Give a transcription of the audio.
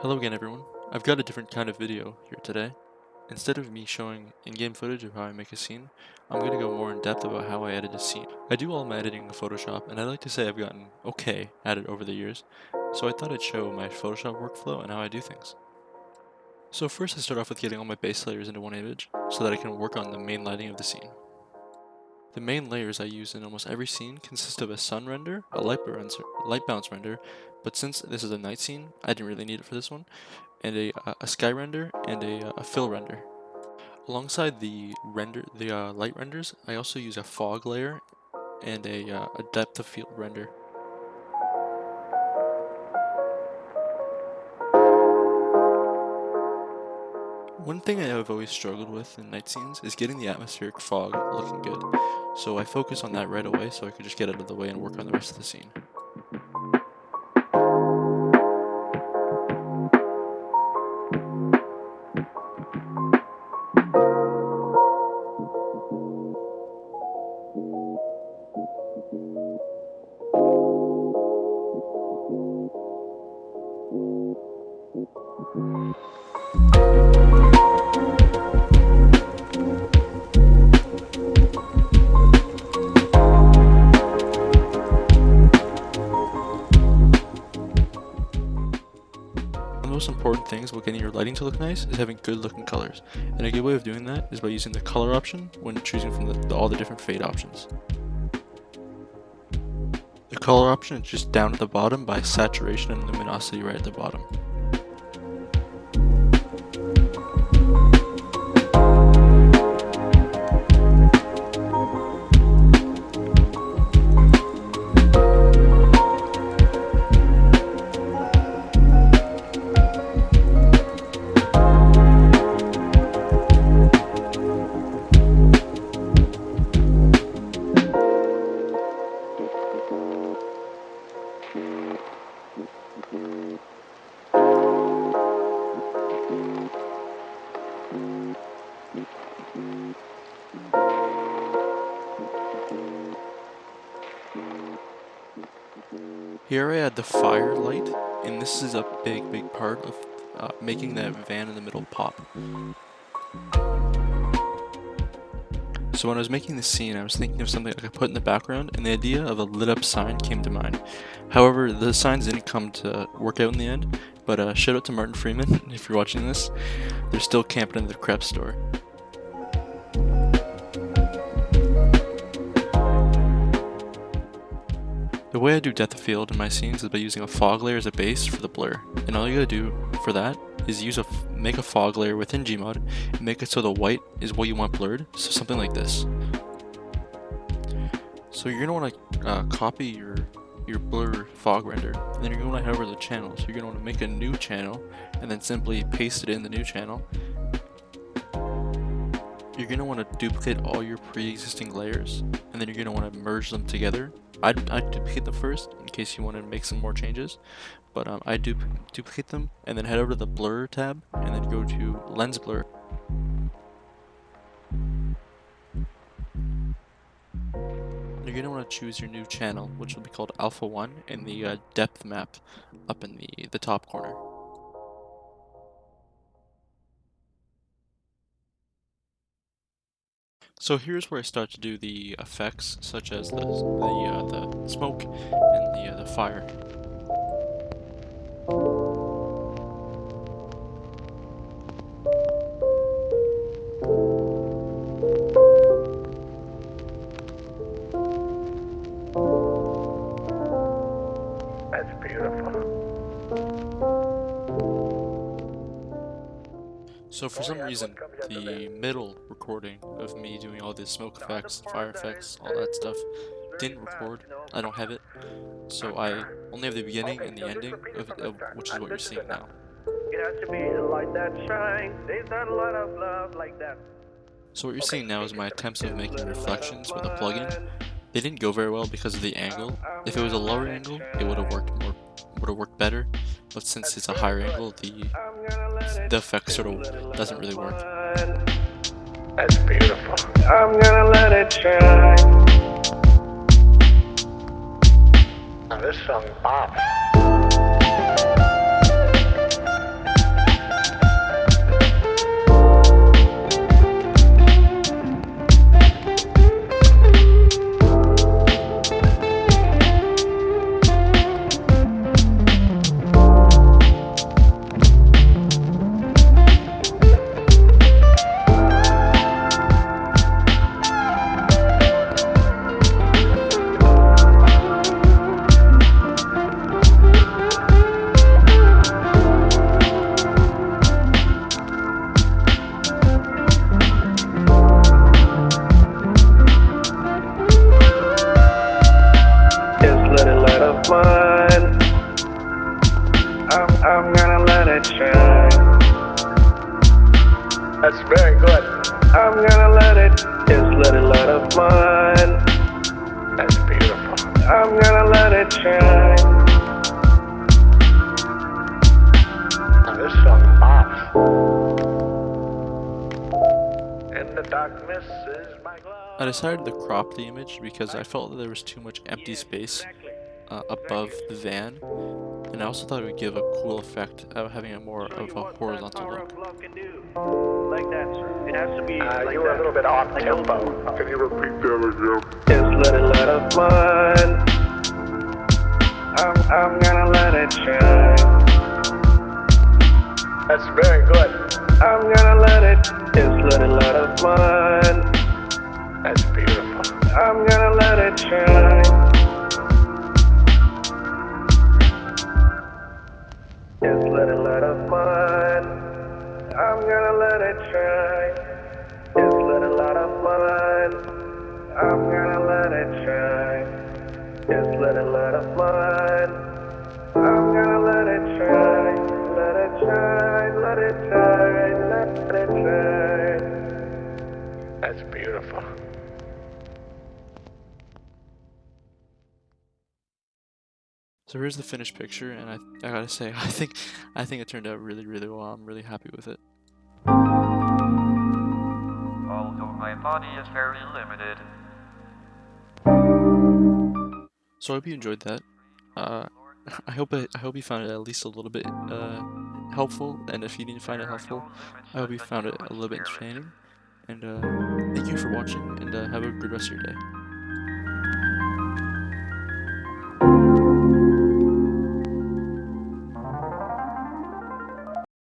Hello again everyone. I've got a different kind of video here today. Instead of me showing in-game footage of how I make a scene, I'm going to go more in depth about how I edit a scene. I do all my editing in Photoshop, and I'd like to say I've gotten okay at it over the years, so I thought I'd show my Photoshop workflow and how I do things. So first I start off with getting all my base layers into one image, so that I can work on the main lighting of the scene. The main layers I use in almost every scene consist of a sun render, a light bounce render, but since this is a night scene, I didn't really need it for this one, and a sky render and a fill render. Alongside the light renders, I also use a fog layer and a depth of field render. One thing I have always struggled with in night scenes is getting the atmospheric fog looking good, so I focus on that right away so I could just get out of the way and work on the rest of the scene. One of the most important things about getting your lighting to look nice is having good looking colors, and a good way of doing that is by using the color option when choosing from all the different fade options. The color option is just down at the bottom by saturation and luminosity right at the bottom. Here I add the fire light, and this is a big part of making that van in the middle pop. So when I was making this scene, I was thinking of something I could put in the background, and the idea of a lit up sign came to mind. However, the signs didn't come to work out in the end, but shout out to Martin Freeman, if you're watching this. They're still camping in the crepe store. The way I do depth of field in my scenes is by using a fog layer as a base for the blur, and all you gotta do for that is make a fog layer within Gmod and make it so the white is what you want blurred, so something like this. So you're gonna want to copy your blur fog render, and then you're gonna want to head over to the channel. So you're gonna want to make a new channel and then simply paste it in the new channel. You're going to want to duplicate all your pre-existing layers, and then you're going to want to merge them together. I'd duplicate them first in case you want to make some more changes, but I duplicate them and then head over to the blur tab and then go to lens blur. You're going to want to choose your new channel, which will be called Alpha 1 in the depth map up in the top corner. So here's where I start to do the effects, such as the smoke and the fire. That's beautiful. So for some reason, the middle recording of me doing all the smoke effects, fire effects, all that stuff, didn't record. I don't have it. So I only have the beginning and the ending of which is what you're seeing now. It has to be a light that shines. There's not a lot of love like that. So what you're seeing now is my attempts of making reflections with a plugin. They didn't go very well because of the angle. If it was a lower angle, it would have worked better. But since it's a higher angle, the effect sort of doesn't really work. That's beautiful. I'm gonna let it shine. Now this song bops. let it shine. That's very good. I'm gonna let it, just let it light up mine. That's beautiful. I'm gonna let it shine. Now this song pops. In the darkness is my glove. I decided to crop the image because I felt that there was too much empty space above the van, and I also thought it would give a cool effect of having a more of a horizontal look. Like that, sir. It has to be like You were a little bit off tempo. Can you repeat that again? just let it light up mine. I'm gonna let it shine. That's very good. I'm gonna let it, just let it light up mine. That's beautiful. I'm gonna let it shine. Just let it light up mine. I'm gonna let it shine. Just let it light up mine. I'm gonna let it shine. Just let it light up mine. I'm gonna let it shine. Let it shine. Let it shine. Let it shine. That's beautiful. So here's the finished picture, and I gotta say, I think it turned out really, really well. I'm really happy with it. Although my body is very limited. So I hope you enjoyed that. I hope you found it at least a little bit helpful, and if you didn't find it helpful, I hope you found it a little bit entertaining. And thank you for watching, and have a good rest of your day.